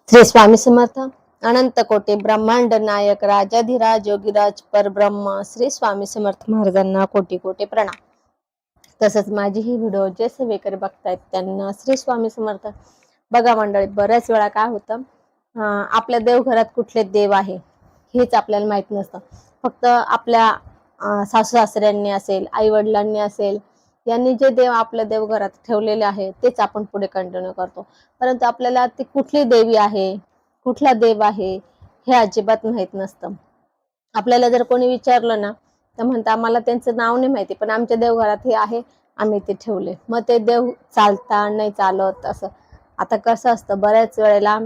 श्री स्वामी समर्थ. अनंत कोटी ब्रह्मांड नायक राजाधिराज योगीराज परब्रह्म श्री स्वामी समर्थ महाराजांना कोटी कोटी प्रणाम. तसंच माझी ही व्हिडिओ जे सेवेकरी बघतायत त्यांना श्री स्वामी समर्थ. बघा मंडळी, बऱ्याच वेळा काय होतं, आपल्या देवघरात कुठले देव आहे हेच आपल्याला माहित नसतं. फक्त आपल्या सासू सासऱ्यांनी असेल, आई वडिलांनी असेल, यांनी जे देव आपल्या देवघरात ठेवलेले आहे तेच आपण पुढे कंटिन्यू करतो. परंतु आपल्याला ती कुठली देवी आहे, कुठला देव आहे हे अजिबात माहित नसतं. आपल्याला जर कोणी विचारलं ना तर म्हणतात आम्हाला त्यांचं नाव नाही माहिती, पण आमच्या देवघरात हे आहे, आम्ही ते ठेवले. मग ते देव चालता नाही चालत असं. आता कसं असतं, बऱ्याच वेळेला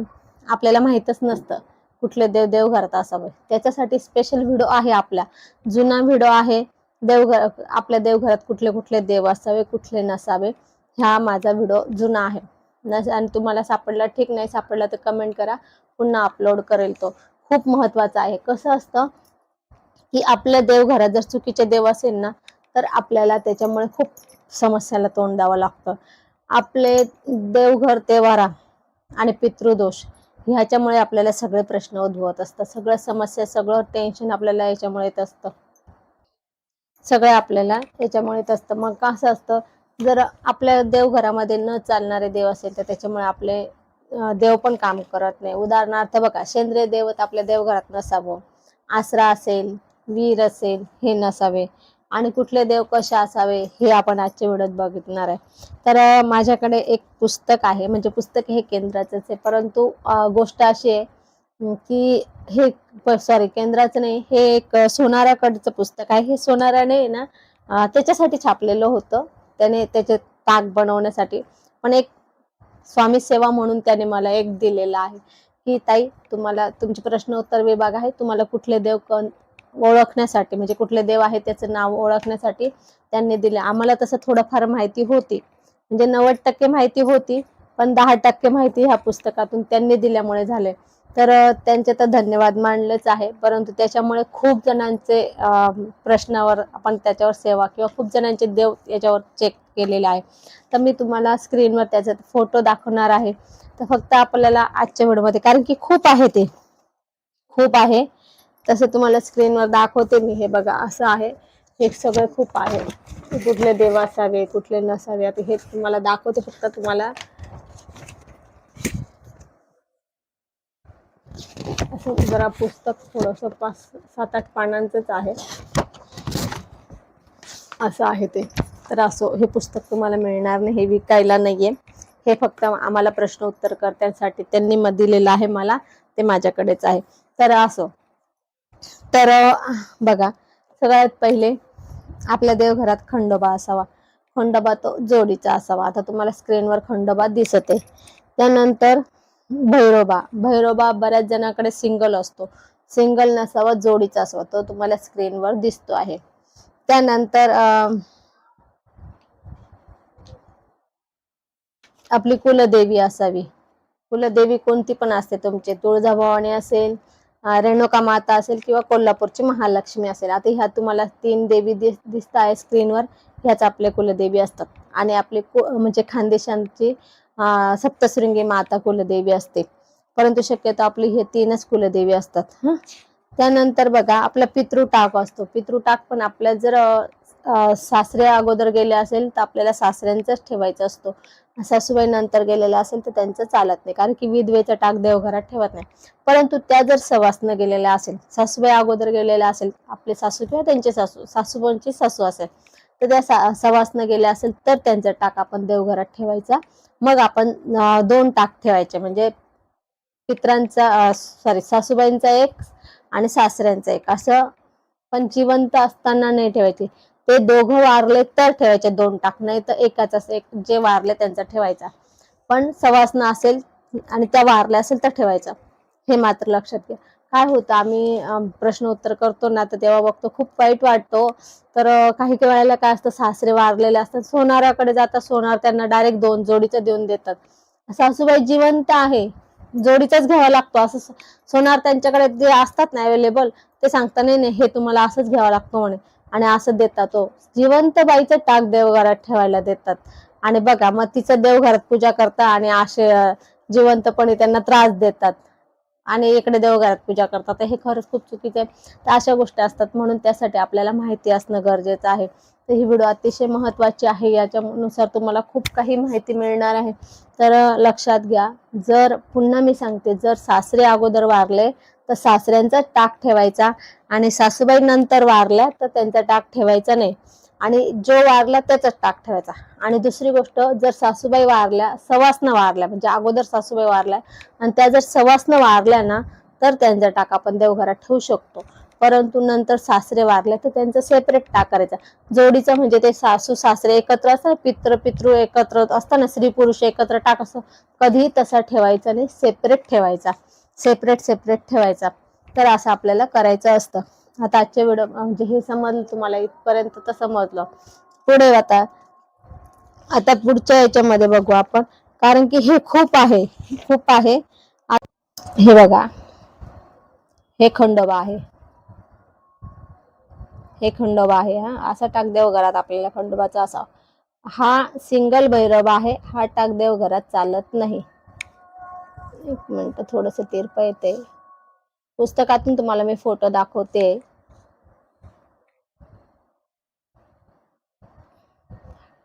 आपल्याला माहीतच नसतं कुठले देव देवघरात असावे. त्याच्यासाठी स्पेशल व्हिडिओ आहे, आपला जुना व्हिडिओ आहे, देवघर आपल्या देवघरात कुठले कुठले देव असावे कुठले नसावे. हा माझा व्हिडिओ जुना आहे आणि तुम्हाला सापडला ठीक, नाही सापडला तर कमेंट करा, पुन्हा अपलोड करेल. तो खूप महत्वाचा आहे. कसं असतं की आपल्या देवघरात जर चुकीचे देव असेल ना तर आपल्याला त्याच्यामुळे खूप समस्याला तोंड द्यावं लागतं. आपले देवघर तेवारा आणि पितृदोष ह्याच्यामुळे आपल्याला सगळे प्रश्न उद्भवत असतात. सगळ्या समस्या, सगळं टेन्शन आपल्याला याच्यामुळे येत असतं. सगळं आपल्याला याच्यामुळे येत असतं. मग कसं असतं, जर आपल्या देवघरामध्ये न चालणारे देव असेल तर त्याच्यामुळे आपले देव पण काम करत नाही. उदाहरणार्थ बघा, सेंद्रिय देवत आपल्या देवघरात नसावं, आसरा असेल, वीर असेल हे नसावे, आणि कुठले देव कसे असावे हे आपण आजच्या व्हिडिओत बघणार आहे. तर माझ्याकडे एक पुस्तक आहे, म्हणजे पुस्तक हे केंद्राचंच आहे, परंतु गोष्ट अशी आहे की हे केंद्राचं नाही, हे एक सोनाराकडचं पुस्तक आहे. हे सोनाराने ना त्याच्यासाठी छापलेलं होतं, त्याने त्याचे ताक बनवण्यासाठी. पण एक स्वामी सेवा म्हणून त्याने मला एक दिलेला आहे की ताई, तुम्हाला तुमचे प्रश्न उत्तर विभाग आहे, तुम्हाला कुठले देव ओळखण्यासाठी, म्हणजे कुठले देव आहे त्याचं नाव ओळखण्यासाठी त्यांनी दिले. आम्हाला तसं थोडंफार माहिती होती, म्हणजे 90% माहिती होती, पण 10% माहिती ह्या पुस्तकातून त्यांनी दिल्यामुळे झाले. तर त्यांचे तर धन्यवाद मानलेच आहे. परंतु त्याच्यामुळे खूप जणांचे प्रश्नावर आपण त्याच्यावर सेवा किंवा खूप जणांचे देव याच्यावर चेक केलेले आहे. तर मी तुम्हाला स्क्रीनवर त्याचा फोटो दाखवणार आहे. तर फक्त आपल्याला आजच्या व्हिडिओमध्ये, कारण की खूप आहे, ते खूप आहे, तसं तुम्हाला स्क्रीनवर दाखवते मी. हे बघा, असं आहे, हे सगळं खूप आहे, कुठले देव असावे कुठले नसावे. आता हे तुम्हाला दाखवते, फक्त तुम्हाला असं जरा पुस्तक थोडंसं 5-7-8 पानांचंच आहे, असं आहे ते. तर असो, हे पुस्तक तुम्हाला मिळणार नाही, हे विकायला नाहीये, हे फक्त आम्हाला प्रश्न उत्तर करण्यासाठी त्यांनी दिलेलं आहे मला, ते माझ्याकडेच आहे. तर असो, तर बघा, सगळ्यात पहिले आपल्या देवघरात खंडोबा असावा. खंडोबा तो जोडीचा असावा. आता तुम्हाला स्क्रीनवर खंडोबा दिसत आहे. त्यानंतर भैरोबा. भैरोबा बऱ्याच जणांकडे सिंगल असतो, सिंगल नसावा, जोडीचा असावा, तो तुम्हाला स्क्रीनवर दिसतो आहे. त्यानंतर आपली कुलदेवी असावी. कुलदेवी कोणती पण असते तुमची, तुळजाभवानी असेल, रेणुका माता असेल, किंवा कोल्हापूरची महालक्ष्मी असेल. आता ह्या तुम्हाला 3 देवी दिसत आहे स्क्रीनवर, ह्याच आपले कुलदेवी असतात. आणि आपले म्हणजे खानदेशांची सप्तशृंगी माता कुलदेवी असते, परंतु शक्यतो आपली हे 3च कुलदेवी असतात. त्यानंतर बघा, आपला पितृटाक असतो. पितृटाक पण आपल्या जर सासरे अगोदर गेले असेल तर आपल्याला सासऱ्यांचाच ठेवायचा असतो. सासूबाई नंतर गेलेला असेल तर त्यांचं चालत नाही, कारण की विधवेचा टाक देवघरात ठेवत नाही. परंतु त्या जर सवासनं गेलेल्या असेल, सासूबाई अगोदर गेलेल्या असेल, आपले सासू किंवा त्यांचे सासू, सासूबाईंची सासू असेल, तर त्या सवासनं गेल्या असेल तर त्यांचा टाक आपण देवघरात ठेवायचा. मग आपण 2 टाक ठेवायचे, म्हणजे पित्रांचा सासूबाईंचा एक आणि सासऱ्यांचा एक, असं. पण जिवंत असताना नाही ठेवायचे, ते दोघं वारले तर ठेवायचे 2 टाक, नाही तर एकाच एक जे वारले त्यांचा ठेवायचा. पण सवासनं असेल आणि त्या वारल्या असेल तर ठेवायचा, हे मात्र लक्षात घ्या. काय होतं, आम्ही प्रश्न उत्तर करतो ना तर तेव्हा बघतो, खूप वाईट वाटतो. तर काही काही वेळेला काय असतं, सासरे वारलेले असतात, सोनाराकडे जातात, सोनार त्यांना डायरेक्ट 2 जोडीचं देऊन देतात. सासूबाई जिवंत आहे, जोडीचाच घ्यावा लागतो, असं सोनार त्यांच्याकडे जे असतात ना अवेलेबल, ते सांगता नाही हे तुम्हाला असंच घ्यावं लागतं म्हणे, आणि असं देतात. तो जिवंत बाईचं टाक देवघरात ठेवायला देतात. आणि बघा, मग तिचं देवघरात पूजा करता आणि असे जिवंतपणे त्यांना त्रास देतात आणि इकडे देवघरात पूजा करतात, तर हे खरंच खूप चुकीचं आहे. तर अशा गोष्टी असतात, म्हणून त्यासाठी आपल्याला माहिती असणं गरजेचं आहे. तर ही व्हिडिओ अतिशय महत्त्वाची आहे, याच्यानुसार तुम्हाला खूप काही माहिती मिळणार आहे. तर लक्षात घ्या, जर पुन्हा मी सांगते, जर सासरे अगोदर वारले तर सासऱ्यांचा टाक ठेवायचा आणि सासूबाई नंतर वारल्या तर त्यांचा टाक ठेवायचा नाही आणि जो वारला त्याचाच टाक ठेवायचा. आणि दुसरी गोष्ट, जर सासूबाई वारल्या, सवासनं वारल्या, म्हणजे अगोदर सासूबाई वारल्या आणि त्या जर सवासनं वारल्या ना, तर त्यांचा टाक आपण देवघरात ठेवू शकतो. परंतु नंतर सासरे वारले तर त्यांचा सेपरेट टाक करायचा. जोडीचा म्हणजे ते सासू सासरे एकत्र असतात, पितृ एकत्र असताना, स्त्री पुरुष एकत्र टाक असतो, कधीही तसा ठेवायचा नाही, सेपरेट ठेवायचा, सेपरेट ठेवायचा. तर असं आपल्याला करायचं असतं. आता आजच्या व्हिडिओ म्हणजे हे समजलं तुम्हाला, इथपर्यंत तर समजलं. पुढे आता पुढच्या याच्यामध्ये बघू आपण, कारण की हे खूप आहे. हे बघा, हे खंडोबा आहे, हा असा टाक देवघरात आपल्याला खंडोबाचा असा. हा सिंगल भैरव आहे, हा टाक देवघरात चालत नाही. एक मिनिट, थोडस तिरपं येते, पुस्तकातून तुम्हाला मी फोटो दाखवते.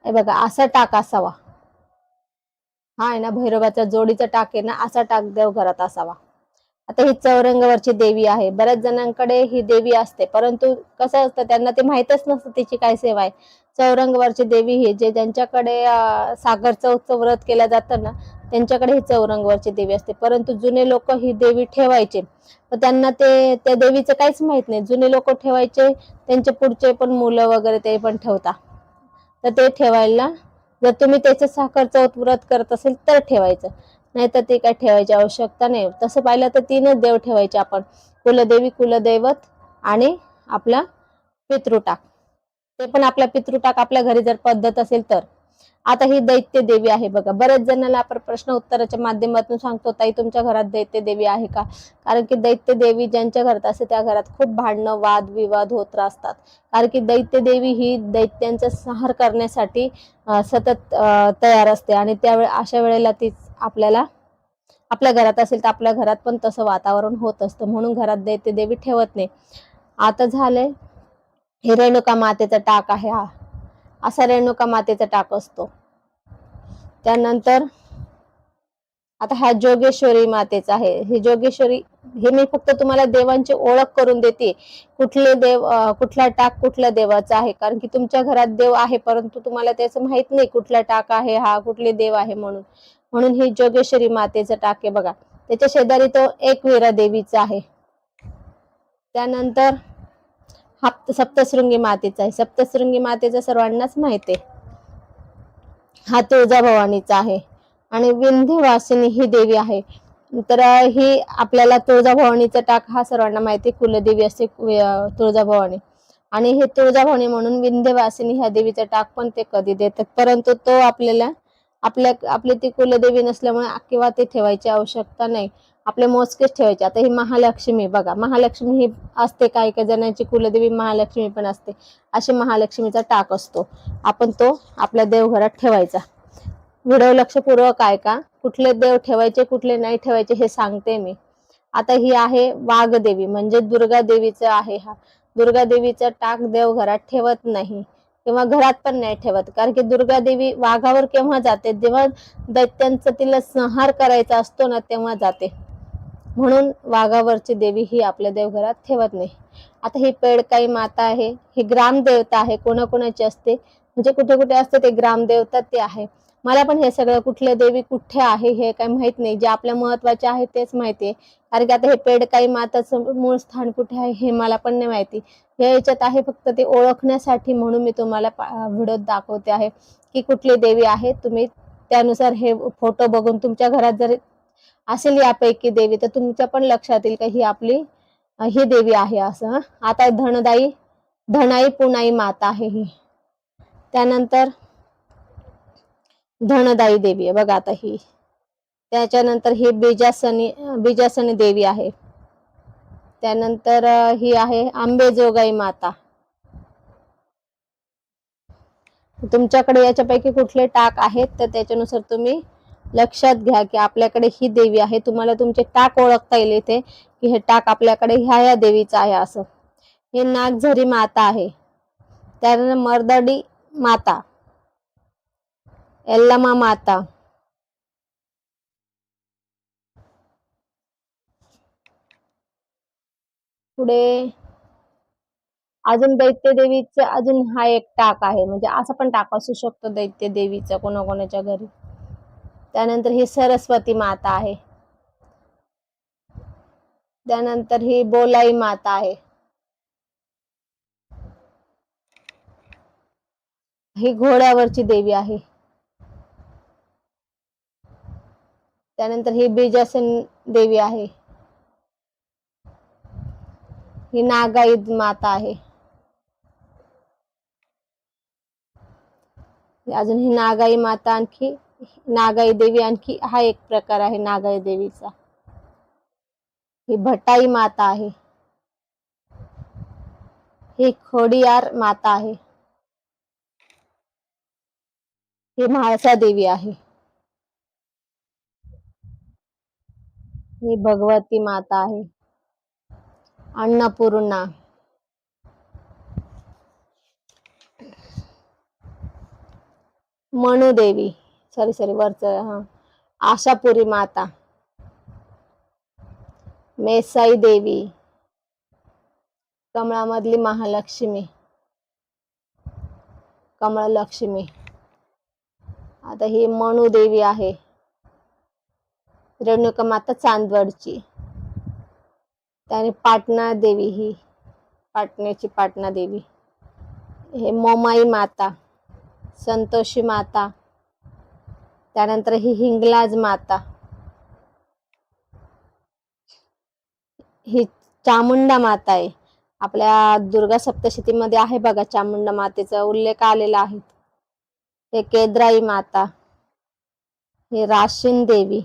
हे बघा, असा टाक असावा. हा आहे ना भैरवाचा जोडीचा टाक आहे ना, असा टाक देवघरात असावा. आता ही चौरंगावरची देवी आहे. बऱ्याच जणांकडे ही देवी असते, परंतु कसं असतं, त्यांना ते माहितच नसतं तिची काय सेवा आहे. चौरंगवरची देवी ही जे ज्यांच्याकडे सागर चौथचं व्रत केलं जातं ना, त्यांच्याकडे ही चौरंगवरची देवी असते. परंतु जुने लोक ही देवी ठेवायचे, पण त्यांना ते त्या देवीचं काहीच माहित नाही. जुने लोक ठेवायचे, त्यांचे पुढचे पण मुलं वगैरे ते पण ठेवता. तर ते ठेवायला, जर तुम्ही त्याचं साखर चौथ व्रत करत असेल तर ठेवायचं, नाही तर ते काय ठेवायची आवश्यकता नाही. तसं पाहिलं तर 3च देव ठेवायचे आपण, कुलदेवी, कुलदैवत आणि आपला पितृटाक. ते पण आपला पितृटाक आपल्या घरी जर पद्धत असेल तर. आता ही दैत्य देवी आहे बघा. बरेच जणांना आपण प्रश्न उत्तराच्या माध्यमातून सांगतो, ताई तुमच्या घरात दैत्य देवी आहे का? कारण की दैत्य देवी ज्यांच्या घरात असते त्या घरात खूप भांडणं, वाद विवाद होत असतात. कारण की दैत्य देवी ही दैत्यांचा संहार करण्यासाठी सतत तयार असते आणि त्यावेळी अशा वेळेला ती आपल्याला, आपल्या घरात असेल तर आपल्या घरात पण तसं वातावरण होत असतं, म्हणून घरात दैत्य देवी ठेवत नाही. आता झालंय, हे रेणुका मातेचा टाक आहे, हा असा रेणुका मातेचा टाक असतो. त्यानंतर आता हा जोगेश्वरी मातेचा आहे. हे जोगेश्वरी, हे मी फक्त तुम्हाला देवांची ओळख करून देते, कुठले देव, कुठला टाक कुठल्या देवाचा आहे. कारण की तुमच्या घरात देव आहे, परंतु तुम्हाला त्याचं माहित नाही कुठला टाक आहे हा, कुठले देव आहे म्हणून ही जोगेश्वरी मातेचा टाक आहे बघा. त्याच्या शेजारी तो एकवीरा देवीचा आहे. त्यानंतर हा सप्तशृंगी मातेचा आहे. सप्तशृंगी मातेचा सर्वांनाच माहिती आहे. हा तुळजाभवानीचा आहे आणि विंध्यवासिनी ही देवी आहे. तर ही आपल्याला तुळजाभवानीचा टाक हा सर्वांना माहिती, कुलदेवी असते तुळजाभवानी. आणि हे तुळजाभवानी म्हणून विंध्यवासिनी ह्या देवीचा टाक पण ते कधी देतात, परंतु तो आपल्याला आपली ती कुलदेवी नसल्यामुळे किंवा ते ठेवायची आवश्यकता नाही, आपले मोजकेच ठेवायचे. आता ही महालक्ष्मी बघा, महालक्ष्मी ही असते, काही काही जणांची कुलदेवी महालक्ष्मी पण असते. अशी महालक्ष्मीचा टाक असतो, आपण तो आपल्या देवघरात ठेवायचा. व्हिडिओ लक्षपूर्वक आहे का, कुठले देव ठेवायचे कुठले नाही ठेवायचे हे सांगते मी. आता ही आहे वाघदेवी, म्हणजे दुर्गा देवीचं आहे. हा दुर्गा देवीचा टाक देवघरात ठेवत नाही किंवा घरात पण नाही ठेवत, कारण की दुर्गा देवी वाघावर केव्हा जाते, जेव्हा दैत्यांचा तिला संहार करायचा असतो ना, तेव्हा जाते. म्हणून वाघावरची देवी ही आपल्या देवघरात ठेवत नाही. आता ही पेडकाई माता आहे, ही ग्रामदेवता आहे. कोणाकोणाची असते म्हणजे कुठे कुठे असते ते ग्रामदेवता ते आहे. मला पण हे सगळं कुठल्या देवी कुठे आहे हे काही माहित नाही, जे आपल्या महत्वाचे आहे तेच माहिती आहे. कारण की आता हे पेडकाई माताचं मूळ स्थान कुठे आहे हे मला पण नाही माहिती. हे याच्यात आहे फक्त ते ओळखण्यासाठी, म्हणून मी तुम्हाला व्हिडिओ दाखवते आहे की कुठली देवी आहे. तुम्ही त्यानुसार हे फोटो बघून तुमच्या घरात जर असेल यापैकी देवी, तर तुमच्या पण लक्षात येईल का ही आपली ही देवी आहे असं. आता धनाई पुनाई माता आहे ही. त्यानंतर धनदाई देवी आहे बघा आता ही. त्याच्यानंतर ही बीजासनी देवी आहे. त्यानंतर ही आहे आंबेजोगाई माता. तुमच्याकडे याच्यापैकी कुठले टाक आहेत तर त्याच्यानुसार तुम्ही लक्षात घ्या की आपल्याकडे ही देवी आहे. तुम्हाला तुमचे टाक ओळखता येईल इथे की हे टाक आपल्याकडे ह्या देवीचं आहे असं. हे नागझरी माता आहे. त्यानंतर मर्दडी माता, एल्लमा माता, पुढे अजून दैत्य देवीचं अजून हा एक टाक आहे. म्हणजे असा पण टाक असू शकतो दैत्य देवीचा कोणाकोणाच्या घरी. त्यानंतर ही सरस्वती माता आहे. त्यानंतर ही बोलाई माता आहे. ही घोड्यावरची देवी आहे. त्यानंतर ही बीजासन देवी आहे. ही नागाई माता आहे. अजून ही नागाई माता, आणखी नागाई देवी, आणखी हा एक प्रकार आहे नागाई देवीचा. ही भटाई माता आहे. ही खोडियार माता आहे. ही म्हाळसा देवी आहे. ही भगवती माता आहे. अन्नपूर्णा, मनुदेवी, सॉरी वरचं आशापुरी माता, मेसाई देवी, कमळामधली महालक्ष्मी, कमळलक्ष्मी. आता ही मनुदेवी आहे. रेणुका माता चांदवडची. त्याने पाटणा देवी, ही पाटण्याची पाटणा देवी. हे मोमाई माता, संतोषी माता. त्यानंतर ही हिंगलाज माता. ही चामुंडा माता आहे. आपल्या दुर्गा सप्तशतीमध्ये आहे बघा, चामुंडा मातेचा उल्लेख आलेला आहे. हे केद्राई माता. हे राशीन देवी.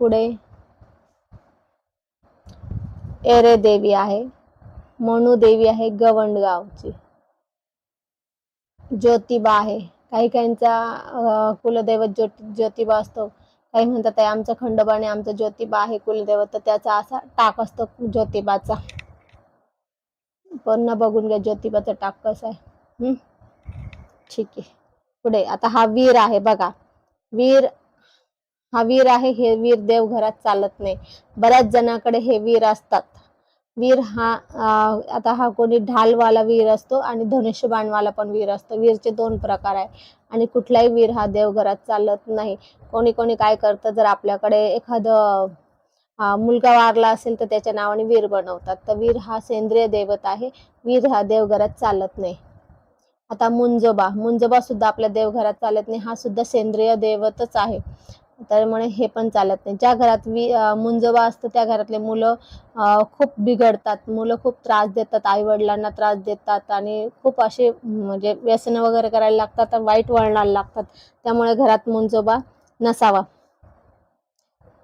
पुढे एरे देवी आहे. मनु देवी आहे गवंडगावची. ज्योतिबा आहे. काही काहींचा कुलदैवत ज्योतिबा असतो. काही म्हणतात आमचा खंडोबाने आमचा ज्योतिबा आहे कुलदैवत, तर त्याचा असा टाक असतो ज्योतिबाचा. पण बघून घ्या ज्योतिबाचा टाक कसा आहे. ठीक आहे. पुढे आता हा वीर आहे बघा. हा वीर आहे. हे वीर देवघरात चालत नाही. बऱ्याच जणांकडे हे वीर असतात. वीर हा आता हा कोणी ढालवाला वीर असतो आणि धनुष्यबाणवाला पण वीर असतो. वीरचे 2 प्रकार आहे आणि कुठलाही वीर हा देवघरात चालत नाही. कोणी कोणी काय करतं, जर आपल्याकडे एखादं मुलगा वारला असेल तर त्याच्या नावाने वीर बनवतात. तर वीर हा सेंद्रिय दैवत आहे. वीर हा देवघरात चालत नाही. आता मुंजोबा सुद्धा आपल्या देवघरात चालत नाही. हा सुद्धा सेंद्रिय दैवतच आहे. त्यामुळे हे पण चालत नाही. ज्या घरात मुंजोबा असतं त्या घरातले मुलं खूप बिघडतात. मुलं खूप त्रास देतात, आई वडिलांना त्रास देतात आणि खूप असे म्हणजे व्यसन वगैरे करायला लागतात, वाईट वळणाला लागतात. त्यामुळे घरात मुंजोबा नसावा.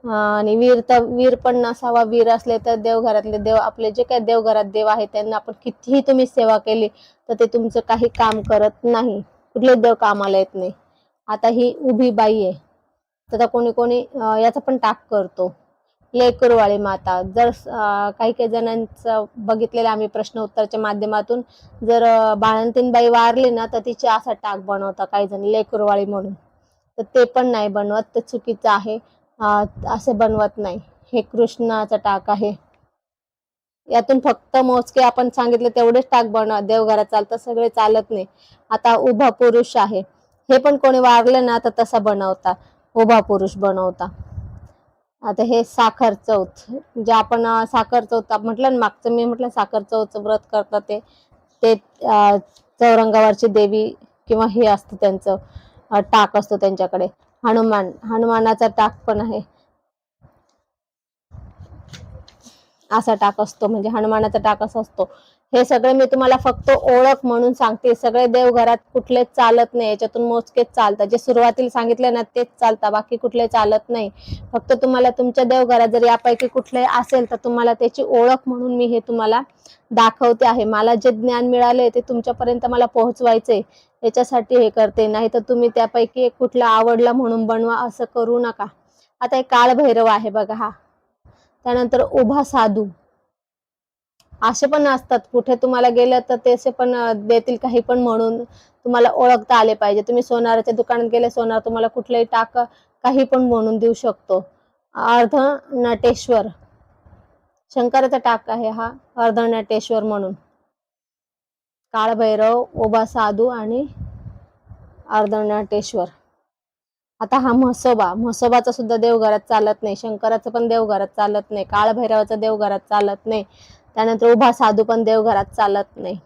आणि वीर पण नसावा. वीर असले तर देवघरातले देव, आपले जे काही देवघरात देव आहेत त्यांना आपण कितीही तुम्ही सेवा केली तर ते तुमचं काही काम करत नाही. कुठले देव कामाला येत नाही. आता ही उभी बाई आहे. तर कोणी कोणी याचा पण टाक करतो. लेकरवाळी माता. जर काही काही जणांचं बघितलेलं आम्ही प्रश्न उत्तरच्या माध्यमातून, जर बाळंतीणबाई वारली ना तर तिचे असा टाक बनवतात काही जण लेकरवाळी म्हणून. तर ते पण नाही बनवत, ते चुकीचं आहे. असे बनवत नाही. हे कृष्णाचा टाक आहे. यातून फक्त मोजके आपण सांगितले तेवढेच टाक देवघरात चालतात, सगळे चालत नाही. आता उभा पुरुष आहे. हे पण कोणी वारलं ना तर तसा बनवता, उभा पुरुष बनवता. आता हे साखर चौथ, जे आपण साखर चौथ म्हटलं ना, मागचं मी म्हटलं साखर चौथ व्रत करतात ते चौरंगावरची देवी किंवा हे असतं त्यांचं टाक असतो त्यांच्याकडे. हनुमानाचा टाक पण आहे. असा टाक असतो, म्हणजे हनुमानाचा टाक असा असतो. हे सगळे मी तुम्हाला फक्त ओळख म्हणून सांगते. सगळे देवघरात कुठलेच चालत नाही, याच्यातून मोजकेच चालतात. जे सुरुवातीला सांगितले ना तेच चालतात, बाकी कुठले चालत नाही. फक्त तुम्हाला तुमच्या देवघरात जर यापैकी कुठले असेल तर तुम्हाला त्याची ओळख म्हणून मी हे तुम्हाला दाखवते आहे. मला जे ज्ञान मिळाले ते तुमच्यापर्यंत मला पोहोचवायचे, याच्यासाठी हे करते. नाही तर तुम्ही त्यापैकी एक कुठला आवडला म्हणून बनवा, असं करू नका. आता एक काळभैरव आहे बघा हा. त्यानंतर उभा साधू असे पण असतात. कुठे तुम्हाला गेलं तर ते पण देतील काही पण म्हणून, तुम्हाला ओळखता आले पाहिजे. तुम्ही सोनाराच्या दुकानात गेले, सोनार तुम्हाला कुठलेही टाक काही पण म्हणून देऊ शकतो. अर्ध नटेश्वर शंकराचा टाक आहे हा, अर्ध नटेश्वर म्हणून. काळभैरव, उभा साधू आणि अर्ध नटेश्वर. आता हा म्हसोबाचा सुद्धा देवघरात चालत नाही, शंकराचं पण देवघरात चालत नाही, काळभैरवाचं देवघरात चालत नाही, त्यानंतर उभा साधू पण देवघरात चालत नाही.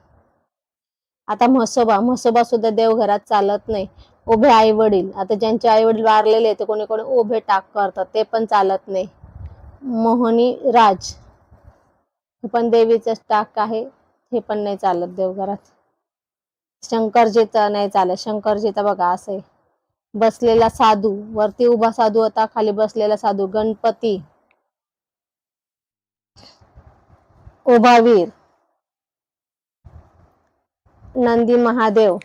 आता म्हसोबा सुद्धा देवघरात चालत नाही. उभे आई वडील, आता ज्यांचे आई वडील वारलेले ते कोणी कोणी उभे टाक करतात, ते पण चालत नाही. मोहनी राज हे पण देवीचं टाक आहे, हे पण नाही चालत देवघरात. शंकरजीचं नाही चालत. शंकरजीचं बघा असं बसलेला साधू, वरती उभा साधू होता, खाली बसलेला साधू. गणपती, उभा वीर, नंदी महादेव,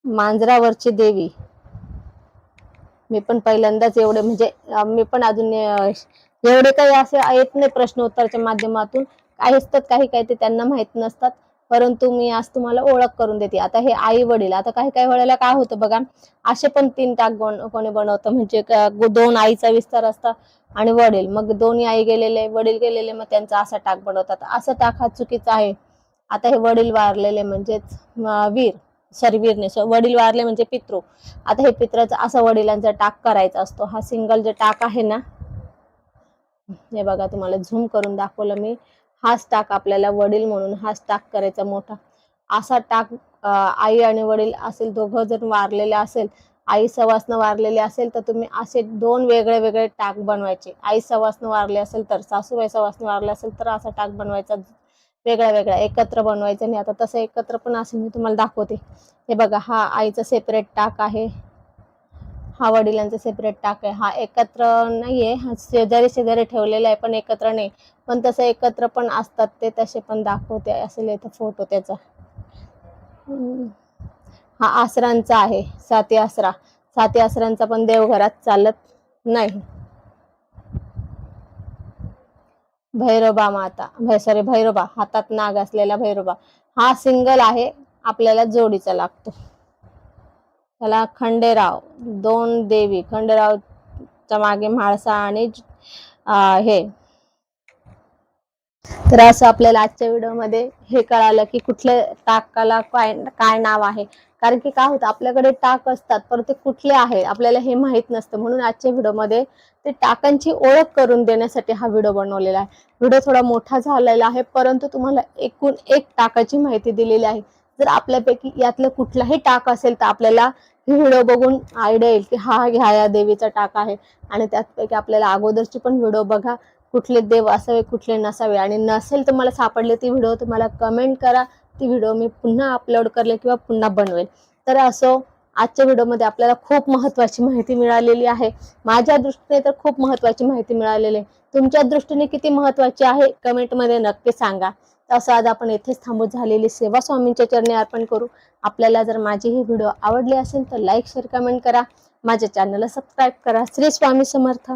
मांजरावरची देवी. मी पण पहिल्यांदाच एवढे म्हणजे मी पण अजून एवढे काही असे येत नाही प्रश्न उत्तराच्या माध्यमातून. काही असतात काही काही ते त्यांना माहित नसतात, परंतु मी आज तुम्हाला ओळख करून देते. आता हे आई वडील, आता काही काही वेळेला काय होतं बघा, असे पण 3 टाक कोणी बनवतं. म्हणजे 2 आईचा विस्तार असतात आणि वडील, मग दोन्ही आई गेलेले वडील गेलेले, मग त्यांचा असा टाक बनवतात. असा टाक हा चुकीचा आहे. आता हे वडील वारलेले म्हणजेच वीर नाही, वडील वारले म्हणजे पितृ. आता हे पित्राचा असा वडिलांचा टाक करायचा असतो. हा सिंगल जे टाक आहे ना, हे बघा तुम्हाला झूम करून दाखवलं मी. हाच टाक आपल्याला वडील म्हणून हाच टाक करायचा मोठा. असा टाक आई आणि वडील असेल, दोघं जर वारलेले असेल, आई सवासनं वारलेले असेल तर तुम्ही असे 2 वेगळे वेगळे टाक बनवायचे. आई सवासनं वारले असेल तर, सासूबाई सवासनं वारले असेल तर असा टाक बनवायचा, वेगळा वेगळा एकत्र बनवायचं नाही. आता तसं एकत्र पण असेल मी तुम्हाला दाखवते. हे बघा, हा आईचा सेपरेट टाक आहे, हा वडिलांचा सेपरेट टाक आहे. हा एकत्र नाहीये, हा शेजारी शेजारी ठेवलेला आहे पण एकत्र नाही. पण तसं एकत्र पण असतात ते, तसे पण दाखवते. असेल इथं फोटो त्याचा. हा आसरांचा आहे, 7 आसरा. 7 आसरांचा पण देवघरात चालत नाही. भैरोबा माता, भैरोबा हातात नाग असलेला भैरोबा, हा सिंगल आहे, आपल्याला जोडीचा लागतो. त्याला खंडेराव, 2 देवी, खंडेरावच्या मागे म्हाळसा आणि हे. तर असं आपल्याला आजच्या व्हिडिओमध्ये हे कळालं की कुठल्या टाकाला काय नाव आहे. कारण की काय होतं, आपल्याकडे टाक असतात पण ते कुठले आहे आपल्याला हे माहित नसतं. म्हणून आजच्या व्हिडिओमध्ये ते टाकांची ओळख करून देण्यासाठी हा व्हिडिओ बनवलेला आहे. व्हिडिओ थोडा मोठा झालेला आहे, परंतु तुम्हाला एकूण एक टाकाची माहिती दिलेली आहे. जर आपल्यापैकी यातलं कुठलाही टाक असेल तर आपल्याला ही व्हिडिओ बघून आयडिया येईल की हा ह्या देवीचा टाक आहे. आणि त्यापैकी आपल्याला अगोदरची पण व्हिडिओ बघा, कुठले देव असावे कुठले नसावे. आणि नसेल तर मला सापडले ती व्हिडिओ तुम्हाला कमेंट करा, ती व्हिडिओ मी पुन्हा अपलोड करेल किंवा पुन्हा बनवेल. तर असो, आजच्या व्हिडिओमध्ये आपल्याला खूप महत्त्वाची माहिती मिळालेली आहे. माझ्या दृष्टीने तर खूप महत्त्वाची माहिती मिळालेली आहे. तुमच्या दृष्टीने किती महत्त्वाची आहे कमेंटमध्ये नक्की सांगा. तसं आज आपण येथेच थांबू. झालेली सेवा स्वामींच्या चरणी अर्पण करू. आपल्याला जर माझी ही व्हिडिओ आवडली असेल तर लाईक शेअर कमेंट करा. माझ्या चॅनलला सबस्क्राईब करा. श्री स्वामी समर्थ.